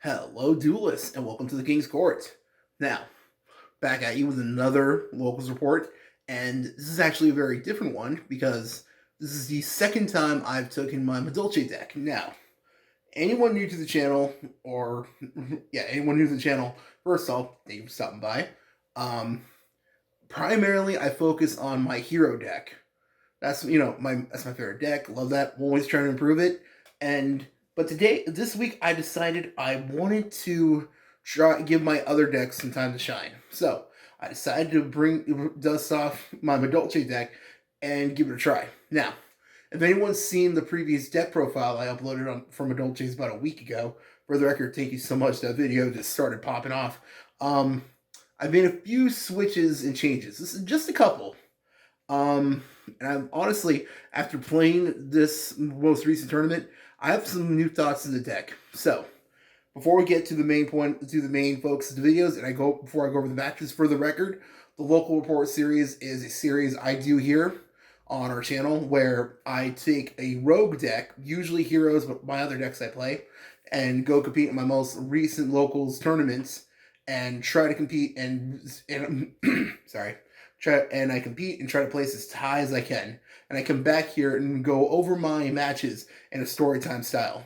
Hello, duelists, and welcome to the King's Court. Now, back at you with another locals report, and this is actually a very different one because this is the second time I've taken my Medolce deck. Now, anyone new to the channel, or anyone new to the channel, first off, thank you for stopping by. Um, Primarily, I focus on my hero deck. That's my favorite deck. Love that. Always trying to improve it. And but this week, I decided I wanted to give my other decks some time to shine. So I decided to dust off my Medolce deck and give it a try. Now, if anyone's seen the previous deck profile I uploaded on from Medolce's about a week ago, for the record, thank you so much. That video just started popping off. I've made a few switches and changes. This is just a couple. And I'm honestly, after playing this most recent tournament, I have some new thoughts in the deck. So, before we get to the main point, to the main focus of the videos, and before I go over the matches, for the record, the local report series is a series I do here on our channel where I take a rogue deck, usually heroes, but my other decks I play, and go compete in my most recent locals tournaments and try to compete and sorry. I compete and try to place as high as I can. And I come back here and go over my matches in a story time style.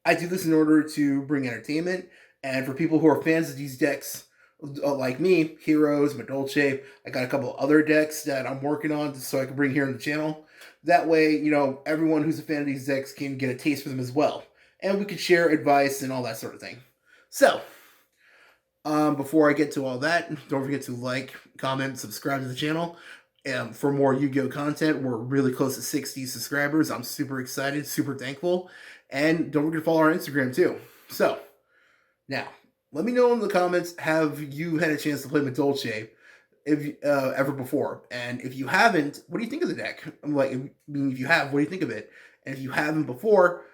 I do this in order to bring entertainment, and for people who are fans of these decks, like me, Heroes, Medolce, I got a couple other decks that I'm working on so I can bring here on the channel. That way, everyone who's a fan of these decks can get a taste for them as well. And we can share advice and all that sort of thing. So, before I get to all that, don't forget to like, comment, subscribe to the channel. For more Yu-Gi-Oh content, we're really close to 60 subscribers. I'm super excited, super thankful. And don't forget to follow our Instagram too. So, now, let me know in the comments, have you had a chance to play Medolce ever before? And if you haven't, what do you think of the deck? If you have, what do you think of it? And if you haven't before,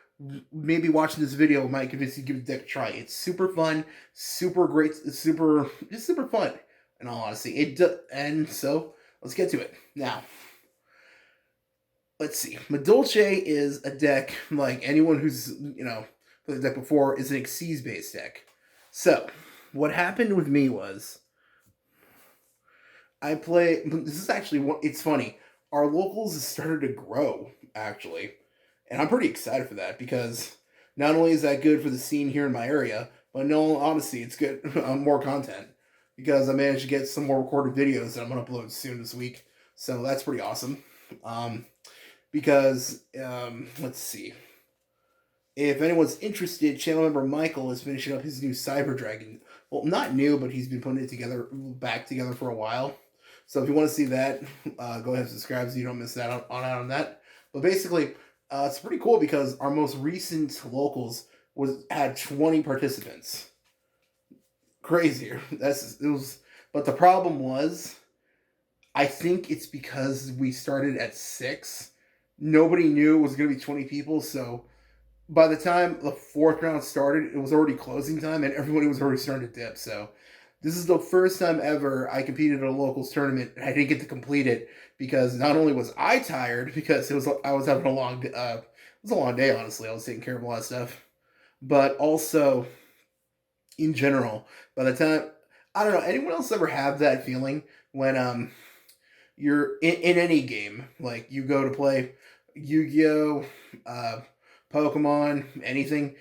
maybe watching this video might convince you to give the deck a try. It's super fun, super great, just super fun. In all honesty, and so let's get to it now. Let's see. Medolce is a deck like anyone who's played the deck before is an Xyz based deck. So what happened with me was I play. This is actually it's funny. Our locals has started to grow actually. And I'm pretty excited for that because not only is that good for the scene here in my area, but in all honesty, it's good more content because I managed to get some more recorded videos that I'm going to upload soon this week. So that's pretty awesome. Let's see. If anyone's interested, channel member Michael is finishing up his new Cyber Dragon. Well, not new, but he's been putting it back together for a while. So if you want to see that, go ahead and subscribe so you don't miss out on that. But basically, it's pretty cool because our most recent locals had 20 participants. Crazier. But the problem was, I think it's because we started at 6. Nobody knew it was going to be 20 people, so by the time the 4th round started, it was already closing time, and everybody was already starting to dip. So this is the first time ever I competed at a locals tournament, and I didn't get to complete it because not only was I tired because I was having a long it was a long day, honestly. I was taking care of a lot of stuff, but also in general, by the time, I don't know, anyone else ever have that feeling when you're in any game, like you go to play Yu-Gi-Oh, Pokemon, anything,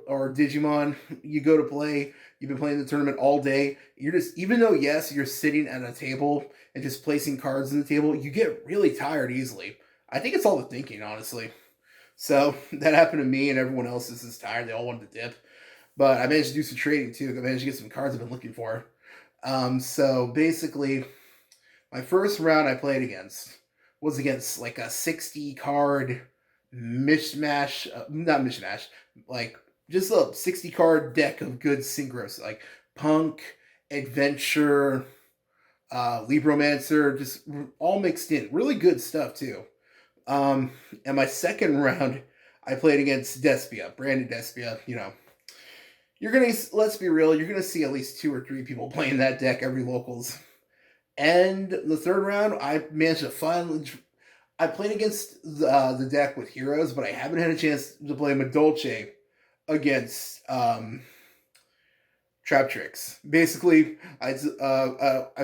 or Digimon, you go to play, you've been playing the tournament all day, you're just, even though, yes, you're sitting at a table and just placing cards on the table, you get really tired easily. I think it's all the thinking, honestly. So, that happened to me, and everyone else is just tired, they all wanted to dip. But I managed to do some trading, too. I managed to get some cards I've been looking for. So, basically, my first round I played was against, like, a 60-card mishmash, not mishmash, like just a 60 card deck of good synchros, like Punk, Adventure, Libromancer, just all mixed in. Really good stuff too. And my second round, I played against Despia, Brandon Despia. Let's be real, you're gonna see at least 2 or 3 people playing that deck every locals. And the third round, I managed to finally. I played against the deck with heroes, but I haven't had a chance to play Medolce against Trap Tricks. Basically, I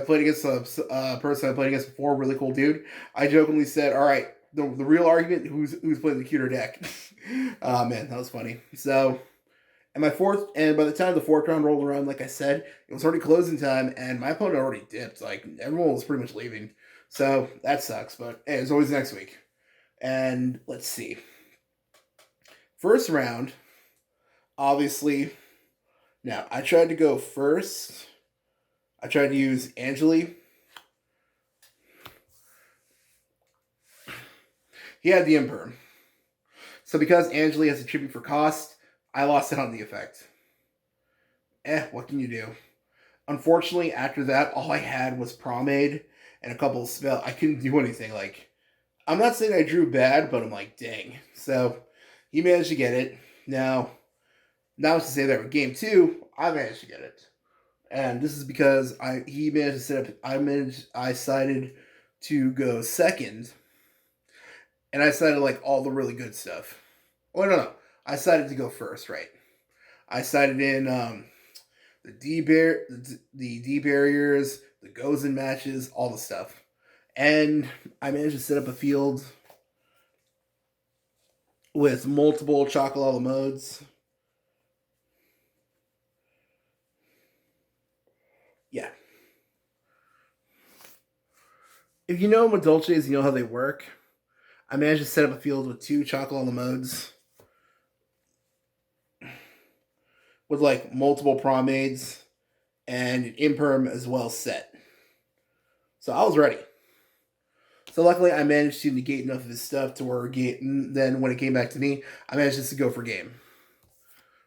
played against a person I played against before, really cool dude. I jokingly said, "All right, the real argument, who's playing the cuter deck." Oh man, that was funny. So, and by the time the fourth round rolled around, like I said, it was already closing time, and my opponent already dipped. Like everyone was pretty much leaving. So that sucks. But hey, it's always next week. And let's see. First round, obviously. Now, I tried to go first. I tried to use Angeli. He had the Imperm. So because Angeli has a tribute for cost, I lost it on the effect. What can you do? Unfortunately, after that, all I had was Promade and a couple of spells. I couldn't do anything. Like, I'm not saying I drew bad, but I'm like, dang. So, he managed to get it. Now, not to say that in game 2, I managed to get it. And this is because he managed to set up. I decided to go second, and I decided like all the really good stuff. Oh no, I decided to go first, right? I decided in the D barriers, the goes in matches, all the stuff, and I managed to set up a field with multiple Chocolala modes. Yeah. If you know Madolches, you know how they work. I managed to set up a field with 2 Chocolala modes with like multiple Promades and an Imperm as well set. So I was ready. So luckily I managed to negate enough of his stuff to where then when it came back to me, I managed just to go for game.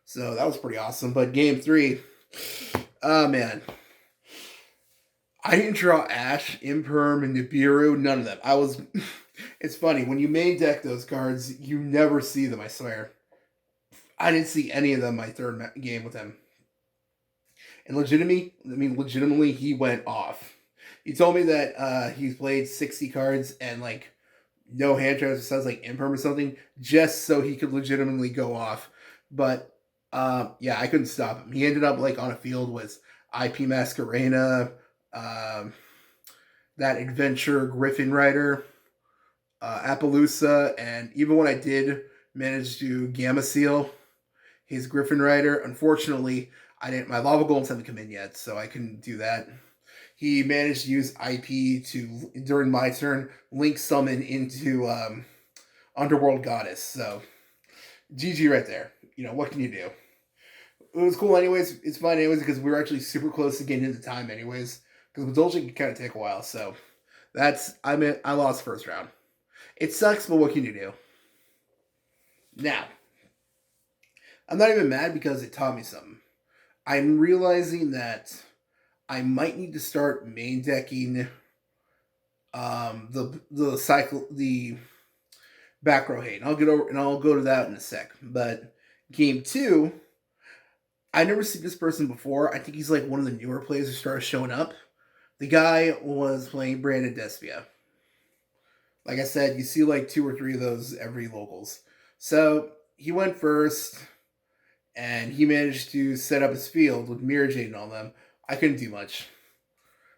So that was pretty awesome. But game 3, oh man. I didn't draw Ash, Imperm, and Nibiru, none of them. It's funny, when you main deck those cards, you never see them, I swear. I didn't see any of them my third game with him. And legitimately, he went off. He told me that he's played 60 cards and like no hand traps besides like Imperm or something, just so he could legitimately go off. But yeah, I couldn't stop him. He ended up like on a field with IP Masquerena, that Adventure Griffin Rider, Appaloosa, and even when I did manage to Gamma Seal his Griffin Rider, unfortunately, I didn't. My Lava Golems haven't come in yet, so I couldn't do that. He managed to use IP to, during my turn, link summon into Underworld Goddess. So, GG right there. You know, what can you do? It was cool anyways. It's fine anyways because we were actually super close to getting into time anyways. Because with Dolce can kind of take a while. So, I lost first round. It sucks, but what can you do? Now, I'm not even mad because it taught me something. I'm realizing that I might need to start main decking the back row hate. I'll go to that in a sec. But game 2, I never seen this person before. I think he's like one of the newer players who started showing up. The guy was playing Brandon Despia. Like I said, you see like 2 or 3 of those every locals. So he went first, and he managed to set up his field with Mirror Jade and all them. I couldn't do much.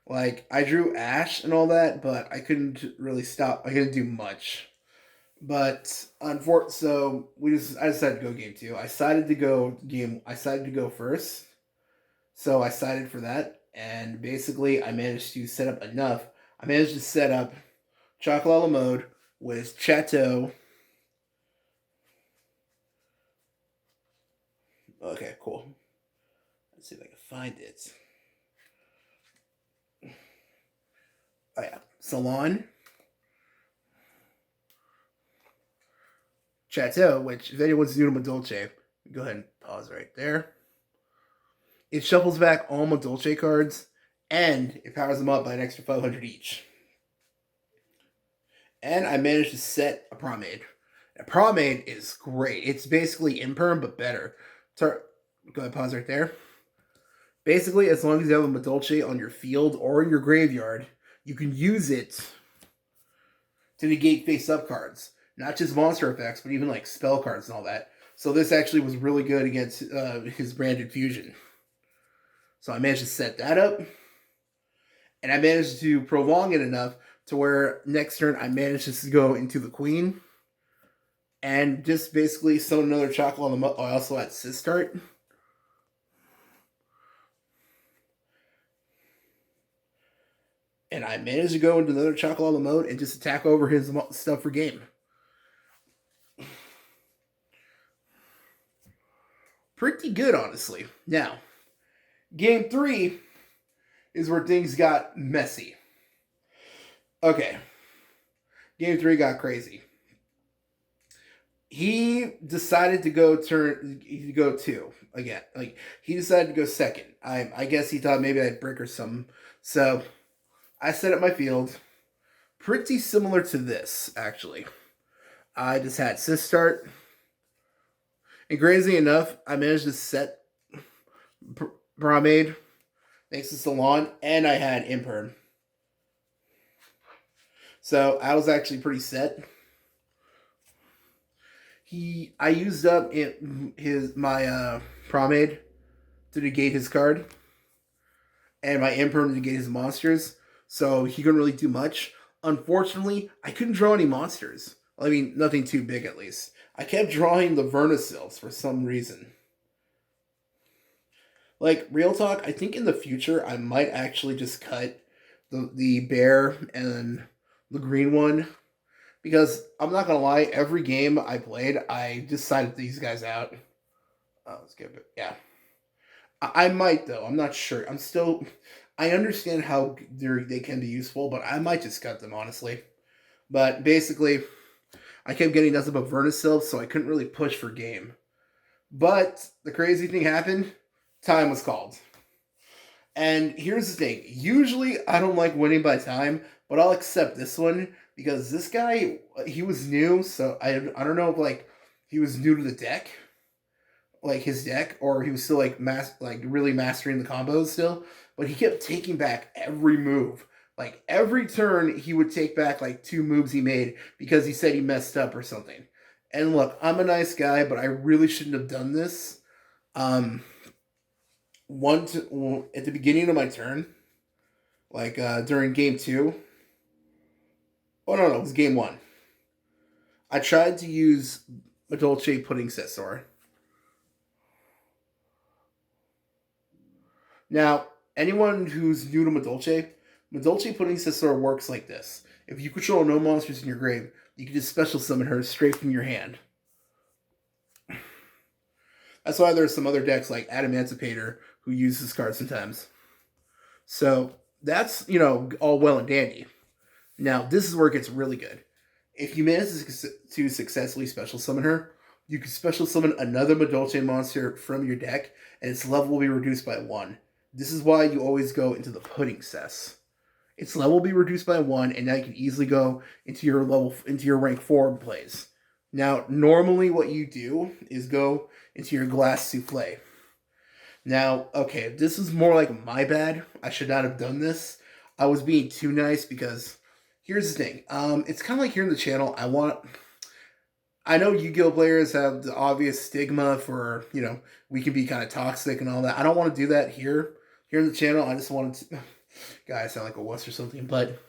Like, I drew Ash and all that, but I couldn't really stop. I couldn't do much. But so I decided to go game 2. I decided to go first. So I decided for that, and basically I managed to set up enough. I managed to set up Chocolala mode with Chateau. Okay, cool. Let's see if I can find it. Oh yeah, Salon, Chateau, which if anyone's new to Madolche, go ahead and pause right there. It shuffles back all Madolche cards, and it powers them up by an extra 500 each. And I managed to set a Promade. A Promade is great. It's basically Imperm, but better. So, go ahead, pause right there. Basically, as long as you have a Madolche on your field or in your graveyard, you can use it to negate face-up cards. Not just monster effects, but even like spell cards and all that. So this actually was really good against his branded fusion. So I managed to set that up, and I managed to prolong it enough to where next turn I managed to go into the queen, and just basically summon another chocolate on the moat. I also had Sistart. And I managed to go into another chocolate on the moat and just attack over his stuff for game. Pretty good, honestly. Now, game 3 is where things got messy. Okay. Game 3 got crazy. He decided to go 2 again. Like, he decided to go second. I guess he thought maybe I'd brick or something. So I set up my field. Pretty similar to this, actually. I just had Sistart. And crazy enough, I managed to set Bromade thanks to Salon, and I had Imperm. So I was actually pretty set. I used up my Promade to negate his card, and my Imperm to negate his monsters. So he couldn't really do much. Unfortunately, I couldn't draw any monsters. I mean, nothing too big at least. I kept drawing the Vernisils for some reason. Like, real talk, I think in the future I might actually just cut the bear and the green one. Because I'm not gonna lie, every game I played, I decided these guys out. Let's get it. Yeah. I might though. I'm not sure. I understand how they can be useful, but I might just cut them honestly. But basically, I kept getting nothing but Vernisil, so I couldn't really push for game. But the crazy thing happened. Time was called. And here's the thing. Usually, I don't like winning by time, but I'll accept this one because this guy, he was new, so I don't know if like he was new to the deck, like his deck, or he was still like really mastering the combos still. But he kept taking back every move. Like every turn, he would take back like 2 moves he made because he said he messed up or something. And look, I'm a nice guy, but I really shouldn't have done this. At the beginning of my turn, like during game 2. Oh no, it was game 1. I tried to use a Dolce Pudding Sessor. Now, anyone who's new to Madolche Pudding Sessor works like this. If you control no monsters in your grave, you can just special summon her straight from your hand. That's why there's some other decks like Adamantipator who use this card sometimes. So that's, all well and dandy. Now, this is where it gets really good. If you manage to successfully special summon her, you can special summon another Madolche monster from your deck, and its level will be reduced by 1. This is why you always go into the Pudding Cess. Its level will be reduced by 1, and now you can easily go into your rank 4 plays. Now, normally what you do is go into your Glass Souffle. Now, okay, this is more like my bad. I should not have done this. I was being too nice because here's the thing. It's kind of like here in the channel. I know Yu-Gi-Oh players have the obvious stigma for, we can be kind of toxic and all that. I don't want to do that here. Here in the channel, I just want to... God, I sound like a wuss or something. But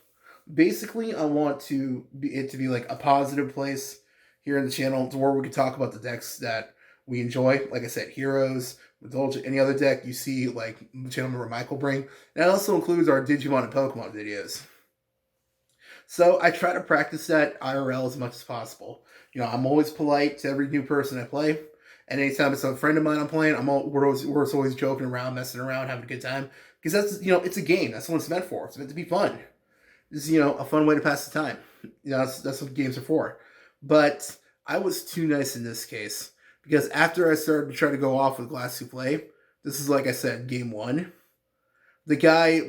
basically, I want it to be like a positive place here in the channel to where we can talk about the decks that we enjoy. Like I said, Heroes, Madolche, any other deck you see, like channel member Michael bring. And that also includes our Digimon and Pokemon videos. So I try to practice that IRL as much as possible. I'm always polite to every new person I play. And anytime it's a friend of mine I'm playing, we're always joking around, messing around, having a good time. Because that's, it's a game. That's what it's meant for. It's meant to be fun. It's, a fun way to pass the time. That's what games are for. But I was too nice in this case. Because after I started to try to go off with Glass Souffle, this is, like I said, game 1. The guy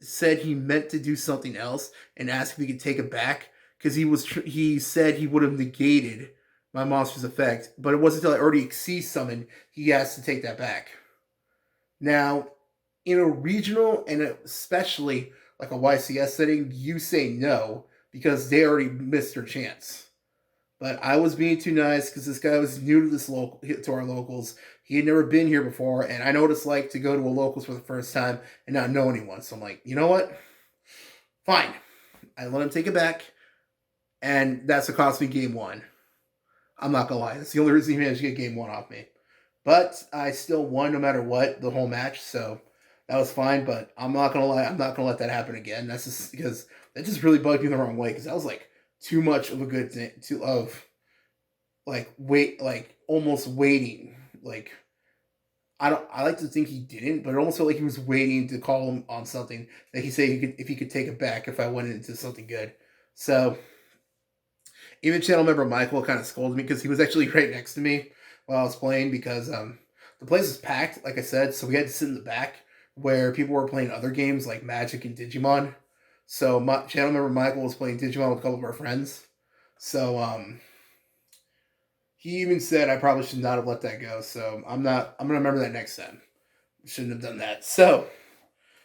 said he meant to do something else and asked if he could take it back. Because he said he would have negated my monster's effect. But it wasn't until I already Xyz summoned he asked to take that back. Now, in a regional and especially like a YCS setting, you say no because they already missed their chance. But I was being too nice because this guy was new to to our locals. He had never been here before, and I know what it's like to go to a locals for the first time and not know anyone. So I'm like, you know what? Fine. I let him take it back, and that's what cost me game one. I'm not gonna lie. That's the only reason he managed to get game one off me. But I still won no matter what the whole match, so that was fine. But I'm not gonna lie, I'm not gonna let that happen again. That's just because that just really bugged me the wrong way because that was like too much of a good thing to of like almost waiting. Like I like to think he didn't, but it almost felt like he was waiting to call him on something that he said if he could take it back if I went into something good. So even channel member Michael kind of scolded me because he was actually right next to me while I was playing because the place was packed, like I said, so we had to sit in the back where people were playing other games like Magic and Digimon. So my channel member Michael was playing Digimon with a couple of our friends. So he even said I probably should not have let that go. So I'm gonna remember that next time. Shouldn't have done that. So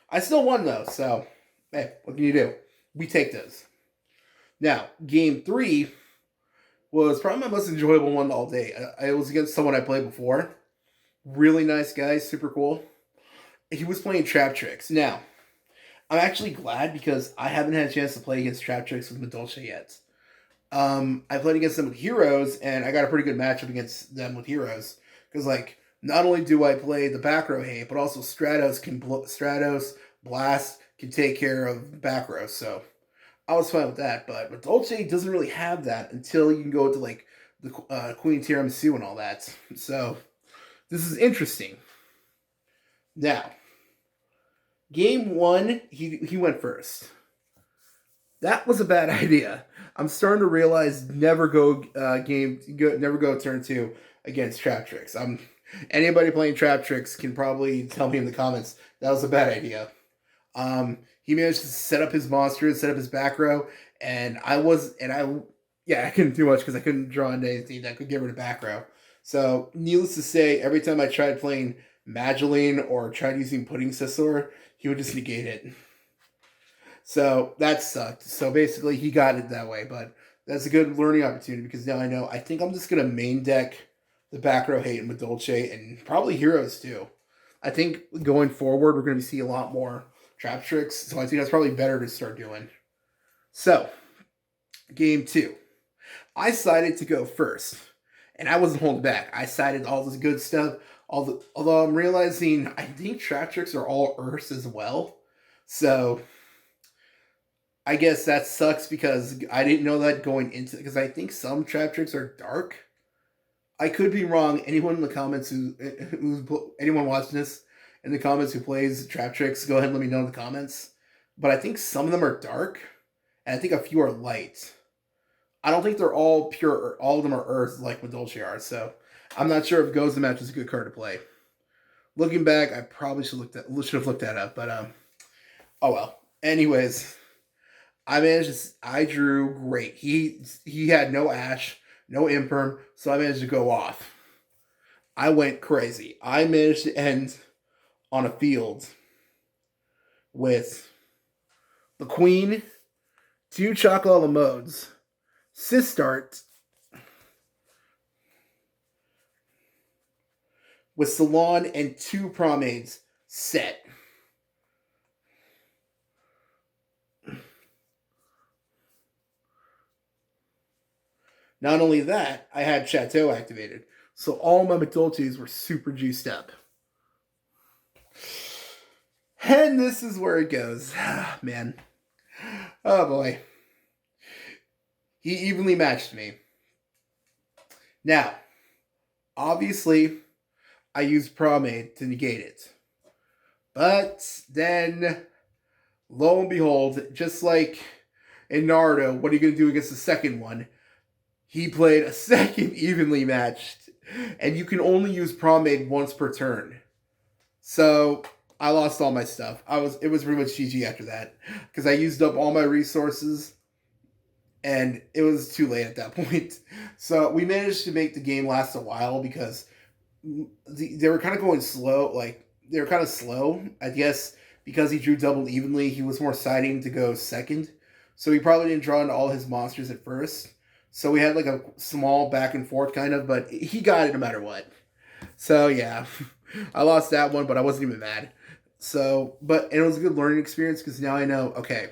I still won though. So hey, what can you do? We take those. Now game three was probably my most enjoyable one all day. It was against someone I played before. Really nice guy, super cool. He was playing Trap Tricks. Now, I'm actually glad because I haven't had a chance to play against Trap Tricks with Madolce yet. I played against them with Heroes, and I got a pretty good matchup against them with Heroes. Because, like, not only do I play the back row hate, but also Stratos, Blast can take care of back row. So I was fine with that, but Dolce doesn't really have that until you can go to like the Queen Tiramisu and all that. So this is interesting. Now, game one, he went first. That was a bad idea. I'm starting to realize never go never go turn two against Trap Tricks. Anybody playing Trap Tricks can probably tell me in the comments that was a bad idea. He managed to set up his monsters, set up his back row, and I couldn't do much because I couldn't draw into anything that could get rid of back row. So, needless to say, every time I tried playing Mageline or tried using Pudding Scissor, he would just negate it. So, that sucked. So, basically, he got it that way, but that's a good learning opportunity because now I know. I think I'm just going to main deck the back row hate with Dolce and probably Heroes too. I think going forward, we're going to see a lot more Trap Tricks, so I think that's probably better to start doing. So, game two. I decided to go first, and I wasn't holding back. I cited all this good stuff, although I'm realizing I think Trap Tricks are all Earths as well. So, I guess that sucks because I didn't know that going into because I think some Trap Tricks are dark. I could be wrong. Anyone in the comments anyone watching this in the comments who plays Trap Tricks, go ahead and let me know in the comments. But I think some of them are dark, and I think a few are light. I don't think they're all pure. All of them are Earth like Madolce are. So I'm not sure if Goes the Match is a good card to play. Looking back, I probably should have looked that up. But oh well. Anyways, I drew great. He had no Ash, no Imperm, so I managed to go off. I went crazy. I managed to end on a field with the Queen, 2 Chocolate modes, Sistart, with Salon and 2 Pomades set. Not only that, I had Chateau activated. So all my Madolces were super juiced up. And this is where it goes. Man. Oh boy. He evenly matched me. Now, obviously, I used Pomade to negate it. But then, lo and behold, just like in Naruto, what are you going to do against the second one? He played a second evenly matched, and you can only use Pomade once per turn. So I lost all my stuff. It was pretty much GG after that because I used up all my resources, and it was too late at that point. So we managed to make the game last a while because they were kind of going slow. Like they were kind of slow. I guess because he drew double evenly, he was more siding to go second. So he probably didn't draw into all his monsters at first. So we had like a small back and forth kind of, but he got it no matter what. So yeah, I lost that one, but I wasn't even mad. So, but and it was a good learning experience because now I know. Okay,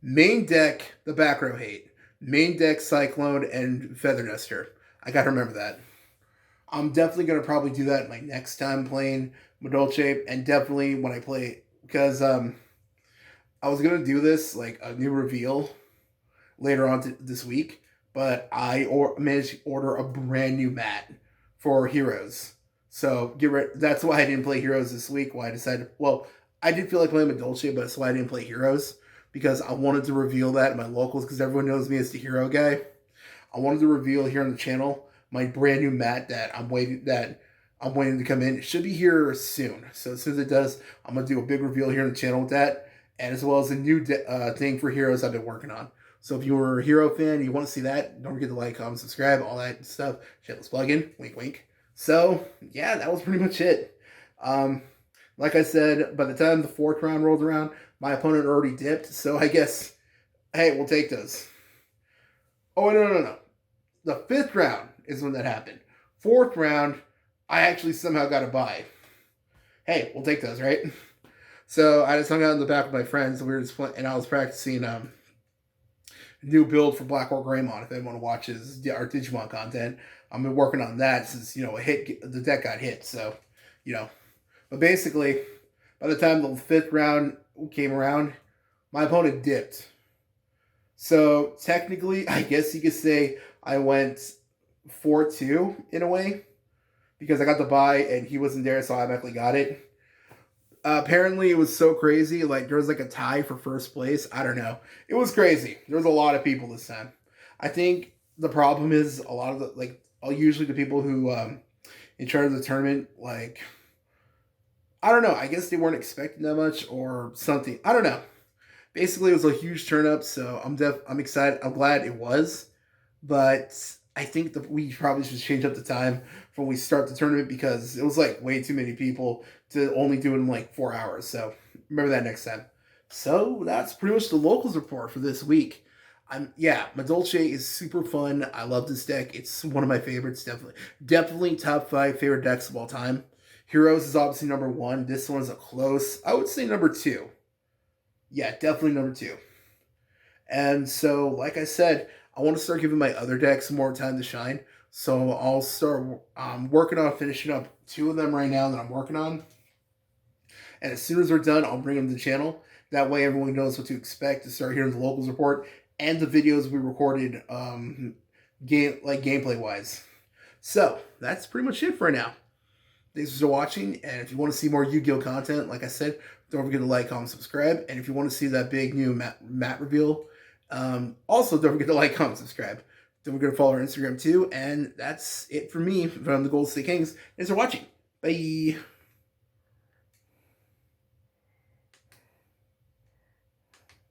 main deck the back row hate, main deck Cyclone and Feather Nester. I gotta remember that. I'm definitely gonna probably do that my next time playing Madolche, and definitely when I play because I was gonna do this like a new reveal later on this week, but managed to order a brand new mat for Heroes. So get ready. That's why I didn't play Heroes this week. Why I decided, well, I did feel like playing with Dolce, but that's why I didn't play Heroes because I wanted to reveal that in my locals because everyone knows me as the hero guy. I wanted to reveal here on the channel my brand new mat that I'm waiting to come in. It should be here soon. So as soon as it does, I'm gonna do a big reveal here on the channel with that, and as well as a new thing for Heroes I've been working on. So if you're a Hero fan, you want to see that, don't forget to like, comment, subscribe, all that stuff. Shameless plug-in, wink, wink. So yeah, that was pretty much it. Um, like I said, by the time the fourth round rolled around, my opponent already dipped. So I guess, hey, we'll take those. Oh no. The fifth round is when that happened. Fourth round, I actually somehow got a bye. Hey, we'll take those, right? So I just hung out in the back with my friends, and we were just playing, and I was practicing new build for Black Orc Greymon. If anyone watches our Digimon content, I've been working on that since the deck got hit. So, but basically, by the time the fifth round came around, my opponent dipped. So technically, I guess you could say I went 4-2 in a way because I got the bye and he wasn't there, so I automatically got it. Apparently, it was so crazy. Like there was like a tie for first place. I don't know. It was crazy. There was a lot of people this time. I think the problem is a lot of usually the people who in charge of the tournament, like I don't know. I guess they weren't expecting that much or something. I don't know. Basically, it was a huge turn up. So I'm excited. I'm glad it was, but I think that we probably should change up the time for when we start the tournament because it was like way too many people to only do it in like 4 hours. So remember that next time. So that's pretty much the locals report for this week. Madolche is super fun. I love this deck. It's one of my favorites, definitely top 5 favorite decks of all time. Heroes is obviously number 1. This one is a close, I would say number 2. Yeah, definitely number 2. And so, like I said, I want to start giving my other decks more time to shine. So I'll start working on finishing up 2 of them right now that I'm working on. And as soon as they're done, I'll bring them to the channel. That way everyone knows what to expect to start hearing the locals report and the videos we recorded gameplay wise. So that's pretty much it for now. Thanks for watching, and if you want to see more Yu-Gi-Oh content, like I said, don't forget to like, comment, subscribe. And if you want to see that big new mat reveal, also don't forget to like, comment, subscribe. Don't forget to follow our Instagram too. And that's it for me from the Golden State Kings. Thanks for watching. Bye.